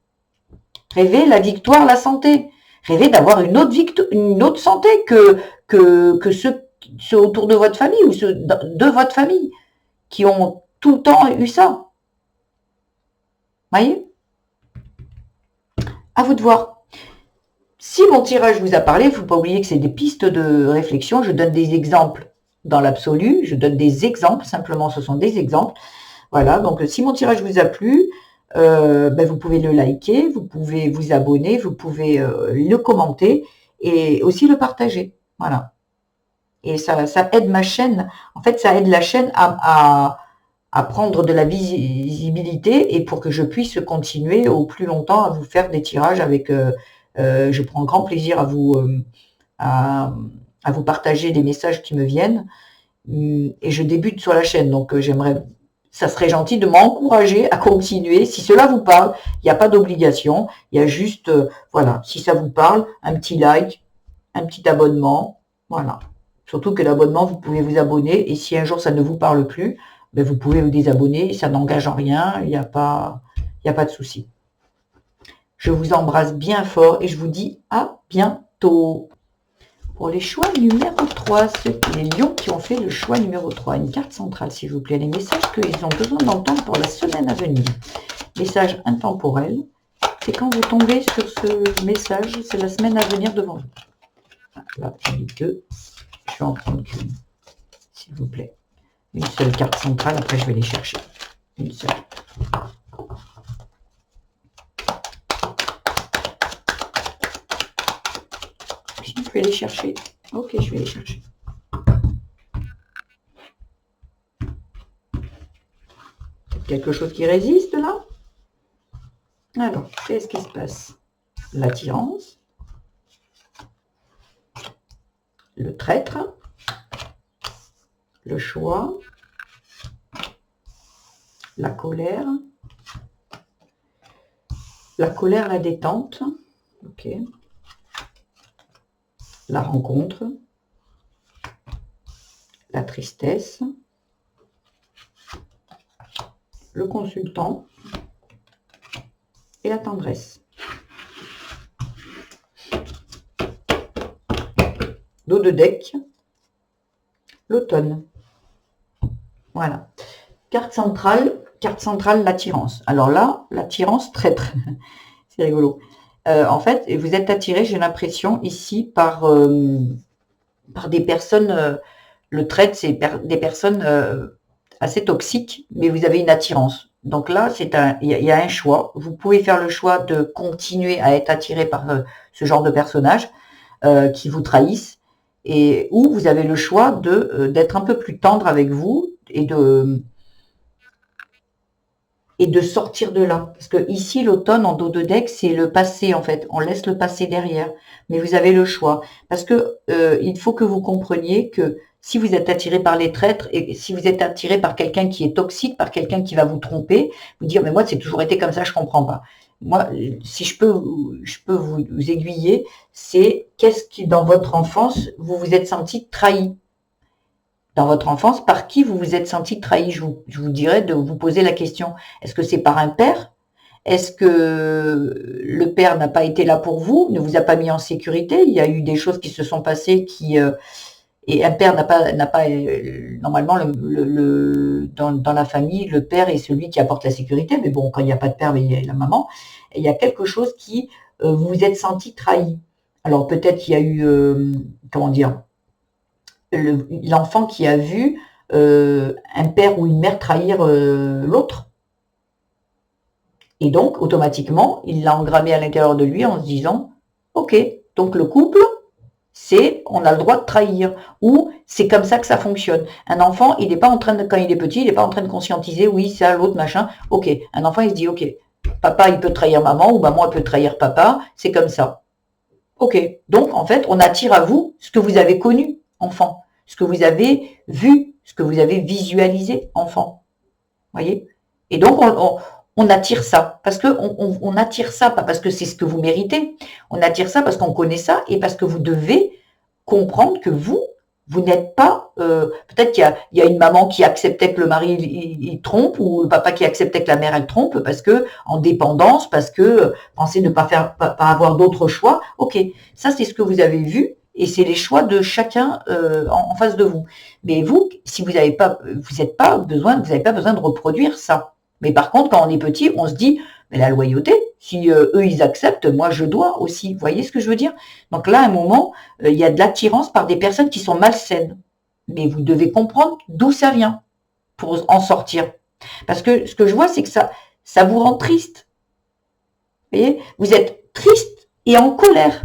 Rêver la victoire, la santé. Rêver d'avoir une autre santé que ceux autour de votre famille ou ceux de votre famille qui ont tout le temps eu ça. Voyez? À vous de voir. Si mon tirage vous a parlé, il ne faut pas oublier que c'est des pistes de réflexion. Je donne des exemples dans l'absolu. Je donne des exemples. Simplement, ce sont des exemples. Voilà. Donc, si mon tirage vous a plu, vous pouvez le liker, vous pouvez vous abonner, vous pouvez le commenter et aussi le partager. Voilà. Et ça aide ma chaîne. En fait, ça aide la chaîne à prendre de la visibilité et pour que je puisse continuer au plus longtemps à vous faire des tirages avec... je prends grand plaisir à vous partager des messages qui me viennent. Et je débute sur la chaîne, donc ça serait gentil de m'encourager à continuer. Si cela vous parle, il n'y a pas d'obligation. Il y a juste, voilà, si ça vous parle, un petit like, un petit abonnement. Voilà. Surtout que l'abonnement, vous pouvez vous abonner. Et si un jour ça ne vous parle plus, vous pouvez vous désabonner. Ça n'engage en rien. Il n'y a pas de souci. Je vous embrasse bien fort et je vous dis à bientôt. Pour les choix numéro 3, les lions qui ont fait le choix numéro 3, une carte centrale s'il vous plaît, les messages qu'ils ont besoin d'entendre pour la semaine à venir. Message intemporel, c'est quand vous tombez sur ce message, c'est la semaine à venir devant vous. Là, j'en ai deux, je vais en prendre qu'une, s'il vous plaît. Une seule carte centrale, après je vais les chercher. Une seule. Je vais les chercher. Ok, je vais les chercher. Quelque chose qui résiste là? Alors, qu'est-ce qui se passe? l'attirance, le traître, le choix, la colère, la détente, ok, la rencontre, la tristesse, le consultant et la tendresse. Dos de deck, l'automne. Voilà. Carte centrale, l'attirance. Alors là, l'attirance traître. C'est rigolo. En fait, vous êtes attiré, j'ai l'impression, ici, par des personnes, le traître, c'est des personnes assez toxiques, mais vous avez une attirance. Donc là, il y a un choix. Vous pouvez faire le choix de continuer à être attiré par ce genre de personnages qui vous trahissent, ou vous avez le choix d'être un peu plus tendre avec vous et de sortir de là. Parce que ici, l'automne, en dos de deck, c'est le passé, en fait. On laisse le passé derrière. Mais vous avez le choix. Parce que il faut que vous compreniez que si vous êtes attiré par les traîtres et si vous êtes attiré par quelqu'un qui est toxique, par quelqu'un qui va vous tromper, vous dire, mais moi, c'est toujours été comme ça, je comprends pas. Moi, si je peux vous aiguiller, c'est qu'est-ce qui, dans votre enfance, vous vous êtes senti trahi? Dans votre enfance, par qui vous vous êtes senti trahi? Je vous dirais de vous poser la question. Est-ce que c'est par un père? Est-ce que le père n'a pas été là pour vous, ne vous a pas mis en sécurité? Il y a eu des choses qui se sont passées et un père n'a pas normalement dans la famille, le père est celui qui apporte la sécurité. Mais bon, quand il n'y a pas de père, il y a la maman. Et il y a quelque chose qui vous vous êtes senti trahi. Alors peut-être qu'il y a eu comment dire, l'enfant qui a vu un père ou une mère trahir l'autre. Et donc, automatiquement, il l'a engrammé à l'intérieur de lui en se disant, ok, donc le couple, on a le droit de trahir, ou c'est comme ça que ça fonctionne. Un enfant, il n'est pas en train de, quand il est petit, il n'est pas en train de conscientiser, oui, ça, l'autre, machin. Ok, un enfant, il se dit, ok, papa, il peut trahir maman, ou maman, elle peut trahir papa, c'est comme ça. Ok, donc en fait, on attire à vous ce que vous avez connu, enfant, ce que vous avez vu, ce que vous avez visualisé, enfant. Voyez? Et donc, on attire ça, parce que on attire ça, pas parce que c'est ce que vous méritez, on attire ça parce qu'on connaît ça, et parce que vous devez comprendre que vous n'êtes pas, peut-être qu'il y a une maman qui acceptait que le mari il trompe, ou le papa qui acceptait que la mère elle trompe, parce que en dépendance, parce que penser ne pas avoir d'autre choix. Ok, ça c'est ce que vous avez vu, et c'est les choix de chacun en face de vous. Mais vous, si vous n'avez pas, vous n'avez pas besoin de reproduire ça. Mais par contre, quand on est petit, on se dit, mais la loyauté, si eux ils acceptent, moi je dois aussi. Vous voyez ce que je veux dire? Donc là, à un moment, il y a de l'attirance par des personnes qui sont malsaines. Mais vous devez comprendre d'où ça vient pour en sortir. Parce que ce que je vois, c'est que ça vous rend triste. Vous voyez? Vous êtes triste et en colère.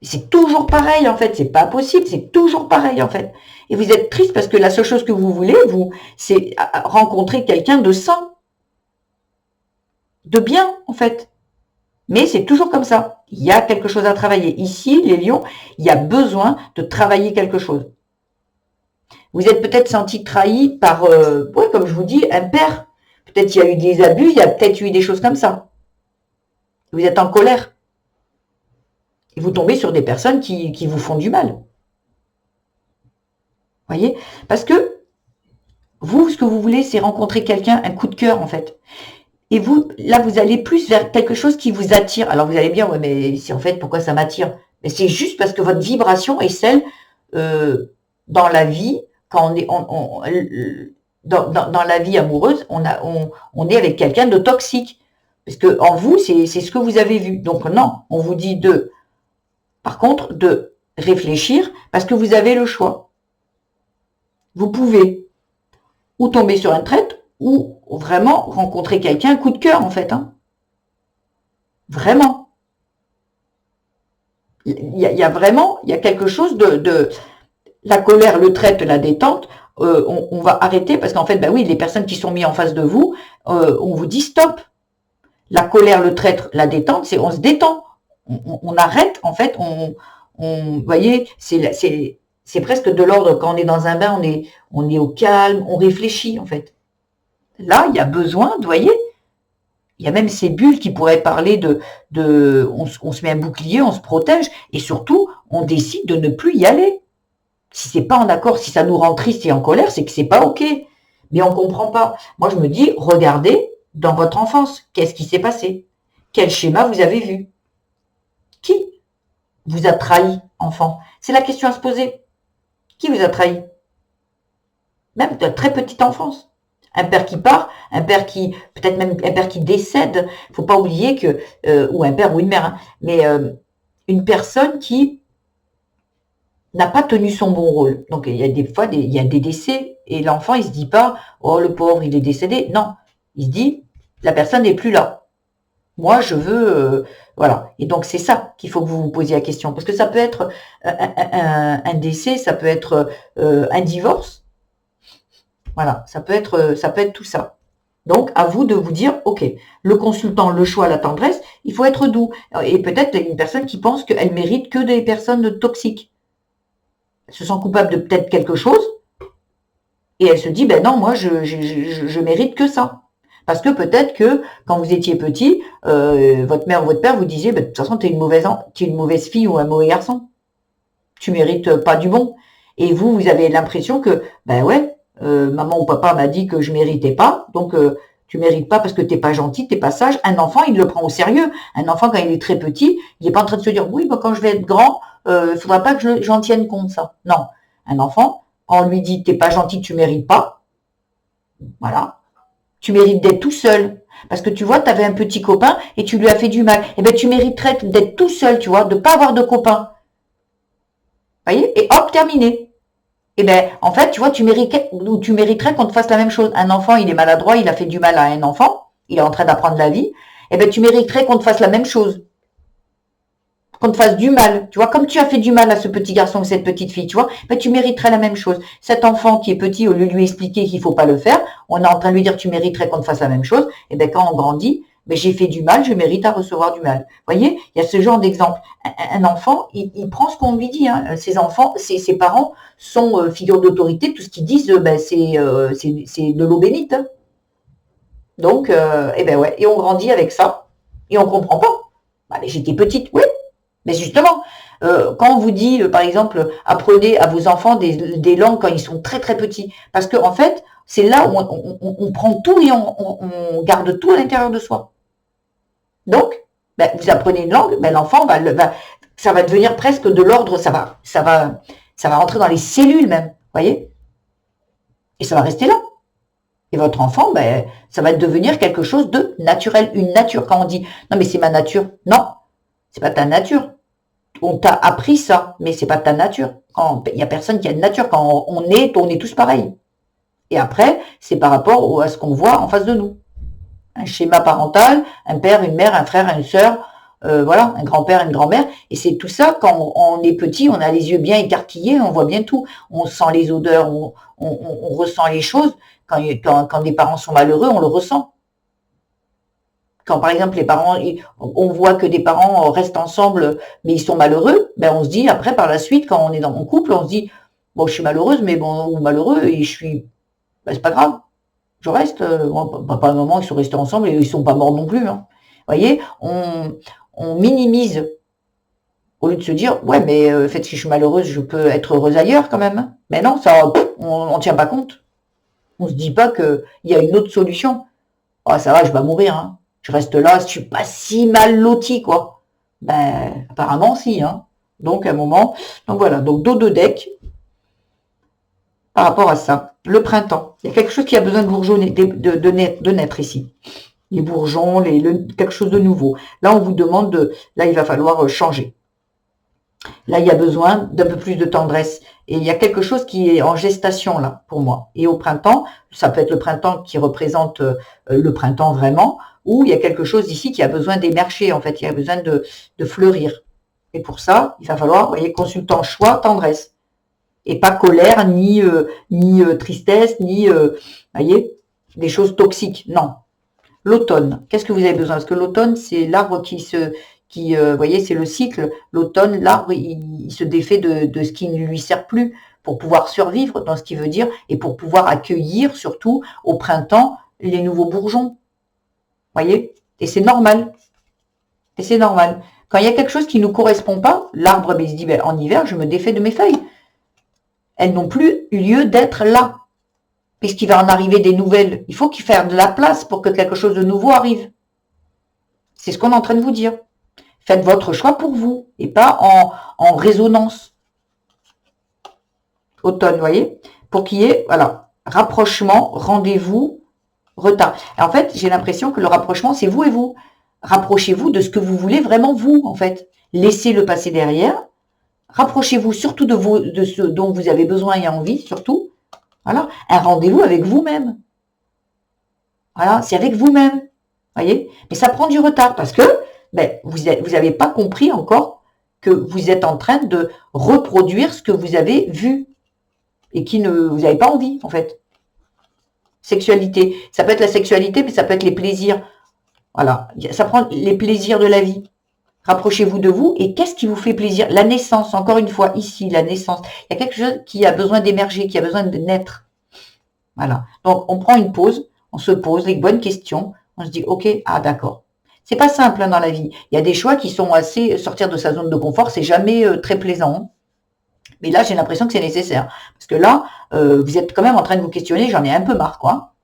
C'est toujours pareil en fait, c'est pas possible, c'est toujours pareil en fait. Et vous êtes triste parce que la seule chose que vous voulez, c'est rencontrer quelqu'un de sain, de bien en fait. Mais c'est toujours comme ça. Il y a quelque chose à travailler. Ici, les lions, il y a besoin de travailler quelque chose. Vous êtes peut-être senti trahi par, ouais, comme je vous dis, un père. Peut-être il y a eu des abus, il y a peut-être eu des choses comme ça. Vous êtes en colère. Et vous tombez sur des personnes qui vous font du mal. Voyez? Parce que vous, ce que vous voulez, c'est rencontrer quelqu'un, un coup de cœur en fait. Et vous, là, vous allez plus vers quelque chose qui vous attire. Alors vous allez me dire, ouais, mais c'est en fait, pourquoi ça m'attire? Mais c'est juste parce que votre vibration est celle dans la vie, quand dans la vie amoureuse, on est avec quelqu'un de toxique. Parce que en vous, c'est ce que vous avez vu. Donc non, on vous dit par contre, de réfléchir parce que vous avez le choix. Vous pouvez ou tomber sur un traître ou vraiment rencontrer quelqu'un, coup de cœur en fait. Hein. Vraiment. Il y a quelque chose de la colère, le traître, la détente. On va arrêter parce qu'en fait, bah oui, les personnes qui sont mises en face de vous, on vous dit stop. La colère, le traître, la détente, c'est on se détend. On arrête, en fait, vous voyez, c'est presque de l'ordre, quand on est dans un bain, on est au calme, on réfléchit, en fait. Là, il y a besoin, vous voyez, il y a même ces bulles qui pourraient parler on se met un bouclier, on se protège, et surtout, on décide de ne plus y aller. Si c'est pas en accord, si ça nous rend triste et en colère, c'est que c'est pas ok. Mais on comprend pas. Moi, je me dis, regardez dans votre enfance, qu'est-ce qui s'est passé? Quel schéma vous avez vu? Qui vous a trahi, enfant? C'est la question à se poser. Qui vous a trahi? Même de très petite enfance. Un père qui part, un père qui, peut-être même un père qui décède. Faut pas oublier que, ou un père ou une mère, hein, mais une personne qui n'a pas tenu son bon rôle. Donc il y a des fois il y a des décès et l'enfant il se dit pas oh le pauvre il est décédé. Non, il se dit la personne n'est plus là. Moi je veux voilà. Et donc c'est ça qu'il faut que vous vous posiez la question parce que ça peut être un décès, ça peut être un divorce. Voilà, ça peut être tout ça. Donc, à vous de vous dire, ok, le consultant, le choix, la tendresse, il faut être doux. Et peut-être une personne qui pense qu'elle mérite que des personnes toxiques. Elle se sent coupable de peut-être quelque chose, et elle se dit, ben non, moi, je mérite que ça. Parce que peut-être que quand vous étiez petit, votre mère ou votre père vous disait, ben, de toute façon, t'es une mauvaise fille ou un mauvais garçon. Tu mérites pas du bon. Et vous avez l'impression que, ben ouais, maman ou papa m'a dit que je méritais pas, donc tu mérites pas parce que t'es pas gentil, t'es pas sage. Un enfant, il le prend au sérieux. Un enfant, quand il est très petit, il est pas en train de se dire, oui, ben, quand je vais être grand, il faudra pas que j'en tienne compte, ça. Non. Un enfant, quand on lui dit, t'es pas gentil, tu mérites pas, voilà. Tu mérites d'être tout seul. Parce que tu vois, tu avais un petit copain et tu lui as fait du mal. Eh ben, tu mériterais d'être tout seul, tu vois, de pas avoir de copain. Vous voyez? Et hop, terminé. Eh ben, en fait, tu vois, tu mériterais qu'on te fasse la même chose. Un enfant, il est maladroit, il a fait du mal à un enfant, il est en train d'apprendre la vie. Eh ben, tu mériterais qu'on te fasse la même chose. Qu'on te fasse du mal. Tu vois, comme tu as fait du mal à ce petit garçon ou cette petite fille, tu vois, ben, tu mériterais la même chose. Cet enfant qui est petit, au lieu de lui expliquer qu'il faut pas le faire, on est en train de lui dire tu mériterais qu'on te fasse la même chose. Et ben, quand on grandit, ben, j'ai fait du mal, je mérite à recevoir du mal. Vous voyez, il y a ce genre d'exemple. Un enfant, il prend ce qu'on lui dit. Hein. Ses enfants, ses parents sont figures d'autorité. Tout ce qu'ils disent, ben, c'est de l'eau bénite. Hein. Donc, et ben ouais, et on grandit avec ça et on comprend pas. Ben, mais j'étais petite, oui, mais justement, quand on vous dit, par exemple, apprenez à vos enfants des langues quand ils sont très très petits, parce que en fait, c'est là où on prend tout et on garde tout à l'intérieur de soi. Donc, ben, vous apprenez une langue, ben, l'enfant ça va devenir presque de l'ordre, ça va rentrer dans les cellules même, voyez, et ça va rester là. Et votre enfant, ben, ça va devenir quelque chose de naturel, une nature. Quand on dit non mais c'est ma nature, non, c'est pas ta nature. On t'a appris ça, mais c'est pas ta nature. Il y a personne qui a une nature. Quand on est tous pareils. Et après, c'est par rapport à ce qu'on voit en face de nous. Un schéma parental, un père, une mère, un frère, une sœur, voilà, un grand-père, une grand-mère. Et c'est tout ça, quand on est petit, on a les yeux bien écarquillés, on voit bien tout. On sent les odeurs, on ressent les choses. Quand des parents sont malheureux, on le ressent. Quand par exemple les parents, on voit que des parents restent ensemble, mais ils sont malheureux, ben on se dit après par la suite, quand on est dans mon couple, on se dit bon je suis malheureuse, mais bon ou malheureux et je suis, ben, c'est pas grave, je reste. Papa et maman ils sont restés ensemble et ils sont pas morts non plus. Hein. Vous voyez, on minimise au lieu de se dire ouais mais le fait que je suis malheureuse, je peux être heureuse ailleurs quand même. Hein. Mais non, ça, on tient pas compte. On se dit pas que il y a une autre solution. Oh ça va, je vais mourir. Hein. Je reste là, je suis pas si mal loti, quoi. Ben, apparemment, si, hein. Donc, à un moment, donc voilà, donc dos de deck, par rapport à ça. Le printemps, il y a quelque chose qui a besoin de bourgeonner, de naître ici. Les bourgeons, quelque chose de nouveau. Là, on vous demande là, il va falloir changer. Là, il y a besoin d'un peu plus de tendresse. Et il y a quelque chose qui est en gestation, là, pour moi. Et au printemps, ça peut être le printemps qui représente le printemps vraiment, ou il y a quelque chose ici qui a besoin d'émerger, en fait, il y a besoin de fleurir. Et pour ça, il va falloir, vous voyez, consultant choix, tendresse. Et pas colère, ni tristesse, ni, voyez, des choses toxiques. Non. L'automne, qu'est-ce que vous avez besoin? Parce que l'automne, c'est l'arbre vous voyez, c'est le cycle. L'automne, l'arbre, il se défait de ce qui ne lui sert plus pour pouvoir survivre, dans ce qui veut dire, et pour pouvoir accueillir, surtout au printemps, les nouveaux bourgeons. Voyez? Et c'est normal. Et c'est normal. Quand il y a quelque chose qui ne nous correspond pas, l'arbre, il se dit, ben, en hiver, je me défais de mes feuilles. Elles n'ont plus eu lieu d'être là. Puisqu'il va en arriver des nouvelles. Il faut qu'il fasse de la place pour que quelque chose de nouveau arrive. C'est ce qu'on est en train de vous dire. Faites votre choix pour vous et pas en résonance. Automne, vous voyez? Pour qu'il y ait, voilà, rapprochement, rendez-vous, retard. Et en fait, j'ai l'impression que le rapprochement, c'est vous et vous. Rapprochez-vous de ce que vous voulez vraiment vous, en fait. Laissez le passé derrière. Rapprochez-vous surtout de ce dont vous avez besoin et envie, surtout. Voilà, un rendez-vous avec vous-même. Voilà, c'est avec vous-même. Voyez? Mais ça prend du retard parce que ben, vous n'avez pas compris encore que vous êtes en train de reproduire ce que vous avez vu et qui ne vous n'avez pas envie, en fait. Sexualité. Ça peut être la sexualité, mais ça peut être les plaisirs. Voilà. Ça prend les plaisirs de la vie. Rapprochez-vous de vous. Et qu'est-ce qui vous fait plaisir? La naissance, encore une fois, ici, la naissance. Il y a quelque chose qui a besoin d'émerger, qui a besoin de naître. Voilà. Donc, on prend une pause, on se pose les bonnes questions, on se dit, ok, ah d'accord. C'est pas simple hein, dans la vie. Il y a des choix qui sont assez, sortir de sa zone de confort, c'est jamais très plaisant. Hein. Mais là, j'ai l'impression que c'est nécessaire. Parce que là, vous êtes quand même en train de vous questionner, j'en ai un peu marre, quoi.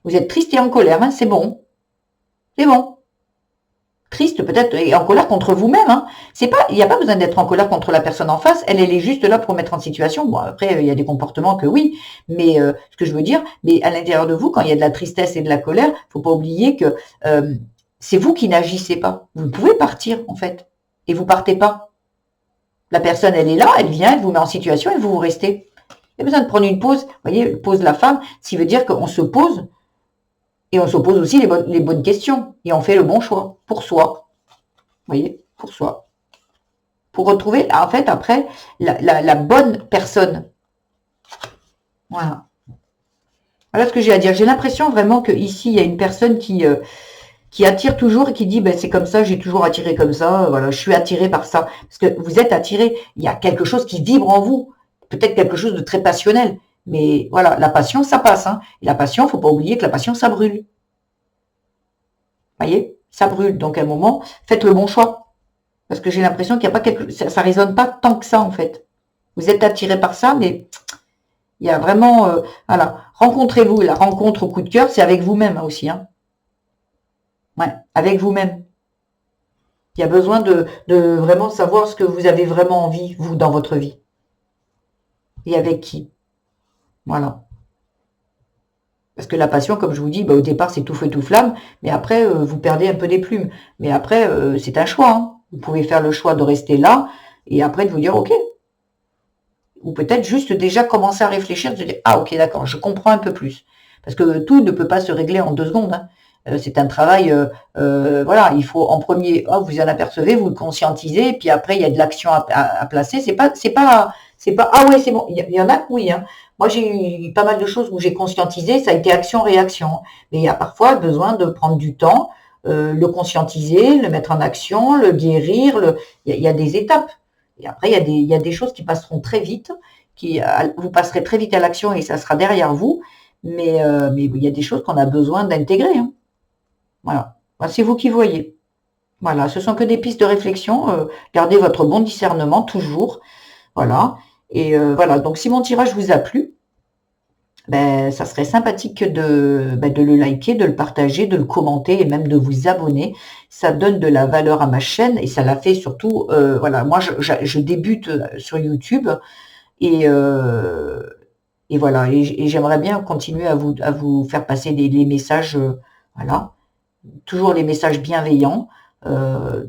Vous êtes triste et en colère, hein, c'est bon. C'est bon. Triste peut-être et en colère contre vous-même. Hein. C'est pas, il n'y a pas besoin d'être en colère contre la personne en face. Elle est juste là pour mettre en situation. Bon, après, il y a des comportements que oui, mais ce que je veux dire, mais à l'intérieur de vous, quand il y a de la tristesse et de la colère, faut pas oublier que c'est vous qui n'agissez pas. Vous pouvez partir en fait, et vous partez pas. La personne, elle est là, elle vient, elle vous met en situation et vous restez. Il y a besoin de prendre une pause. Vous voyez, pause la femme, ce qui veut dire qu'on se pose. Et on se pose aussi les bonnes questions. Et on fait le bon choix pour soi. Vous voyez, pour soi. Pour retrouver, en fait, après, la bonne personne. Voilà. Voilà ce que j'ai à dire. J'ai l'impression vraiment qu'ici, il y a une personne qui attire toujours et qui dit, ben, c'est comme ça, j'ai toujours attiré comme ça. Voilà, je suis attiré par ça. Parce que vous êtes attiré. Il y a quelque chose qui vibre en vous. Peut-être quelque chose de très passionnel. Mais voilà, la passion, ça passe. Hein. Et la passion, il ne faut pas oublier que la passion, ça brûle. Voyez, ça brûle. Donc, à un moment, faites le bon choix. Parce que j'ai l'impression qu'il n'y a pas ça résonne pas tant que ça, en fait. Vous êtes attiré par ça, mais il y a vraiment... voilà. Rencontrez-vous. La rencontre au coup de cœur, c'est avec vous-même aussi. Hein. Ouais, avec vous-même. Il y a besoin de vraiment savoir ce que vous avez vraiment envie, vous, dans votre vie. Et avec qui. Voilà. Parce que la passion, comme je vous dis, bah, au départ, c'est tout feu, tout flamme, mais après, vous perdez un peu des plumes. Mais après, c'est un choix. Hein. Vous pouvez faire le choix de rester là, et après de vous dire, OK. Ou peut-être juste déjà commencer à réfléchir, de se dire, ah, OK, d'accord, je comprends un peu plus. Parce que tout ne peut pas se régler en 2 secondes. Hein. C'est un travail, voilà, il faut en premier, oh, vous en apercevez, vous le conscientisez, puis après, il y a de l'action à placer. C'est pas, ah ouais, c'est bon. Il y en a que oui, hein. Moi, j'ai eu pas mal de choses où j'ai conscientisé, ça a été action-réaction. Mais il y a parfois besoin de prendre du temps, le conscientiser, le mettre en action, le guérir. Il y a des étapes. Et après, il y a des choses qui passeront très vite, vous passerez très vite à l'action et ça sera derrière vous. Mais il y a des choses qu'on a besoin d'intégrer. Hein. Voilà. C'est vous qui voyez. Voilà. Ce sont que des pistes de réflexion. Gardez votre bon discernement toujours. Voilà. Et voilà. Donc, si mon tirage vous a plu, ben, ça serait sympathique de le liker, de le partager, de le commenter et même de vous abonner. Ça donne de la valeur à ma chaîne et ça la fait surtout. Voilà. Moi, je débute sur YouTube et voilà. Et j'aimerais bien continuer à vous faire passer les messages. Voilà. Toujours les messages bienveillants. Voilà.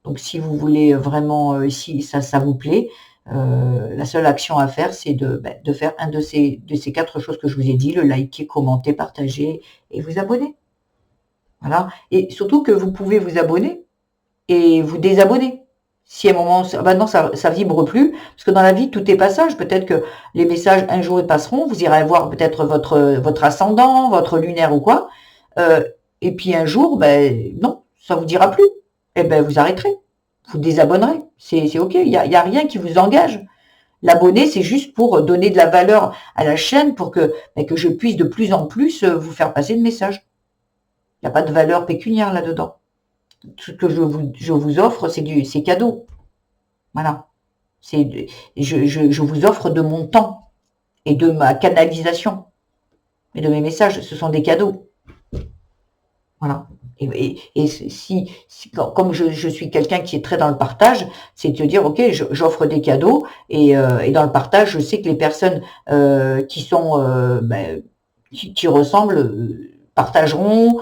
Donc, si vous voulez vraiment, si ça vous plaît, la seule action à faire, c'est de faire un de ces 4 choses que je vous ai dit, le liker, commenter, partager et vous abonner. Voilà. Et surtout que vous pouvez vous abonner et vous désabonner. Si à un moment, maintenant ça vibre plus, parce que dans la vie, tout est passage. Peut-être que les messages, un jour, ils passeront. Vous irez voir peut-être votre ascendant, votre lunaire ou quoi. Euh, et puis un jour, ben non, ça vous dira plus. Eh ben vous arrêterez. Vous désabonnerez. C'est OK. Il y a rien qui vous engage. L'abonné, c'est juste pour donner de la valeur à la chaîne pour que je puisse de plus en plus vous faire passer de messages. Il n'y a pas de valeur pécuniaire là-dedans. Ce que je vous offre, c'est cadeau. Voilà. Je vous offre de mon temps et de ma canalisation et de mes messages. Ce sont des cadeaux. Voilà. Et comme je suis quelqu'un qui est très dans le partage, c'est de dire, ok, j'offre des cadeaux et dans le partage, je sais que les personnes qui sont qui ressemblent partageront,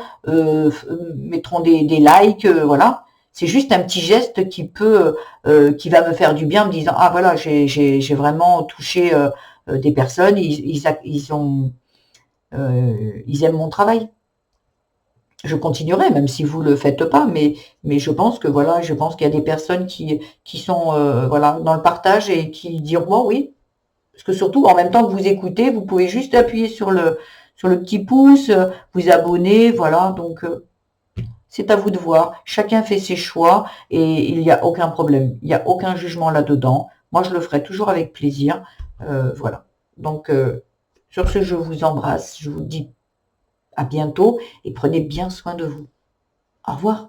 mettront des likes, voilà. C'est juste un petit geste qui va me faire du bien, en me disant, ah voilà, j'ai vraiment touché des personnes, ils aiment mon travail. Je continuerai, même si vous le faites pas, mais je pense que voilà, je pense qu'il y a des personnes qui sont voilà dans le partage et qui diront oh, oui, parce que surtout en même temps que vous écoutez, vous pouvez juste appuyer sur le petit pouce, vous abonner, voilà. Donc c'est à vous de voir. Chacun fait ses choix et il n'y a aucun problème, il n'y a aucun jugement là-dedans. Moi, je le ferai toujours avec plaisir, voilà. Donc sur ce, je vous embrasse, je vous dis à bientôt et prenez bien soin de vous. Au revoir.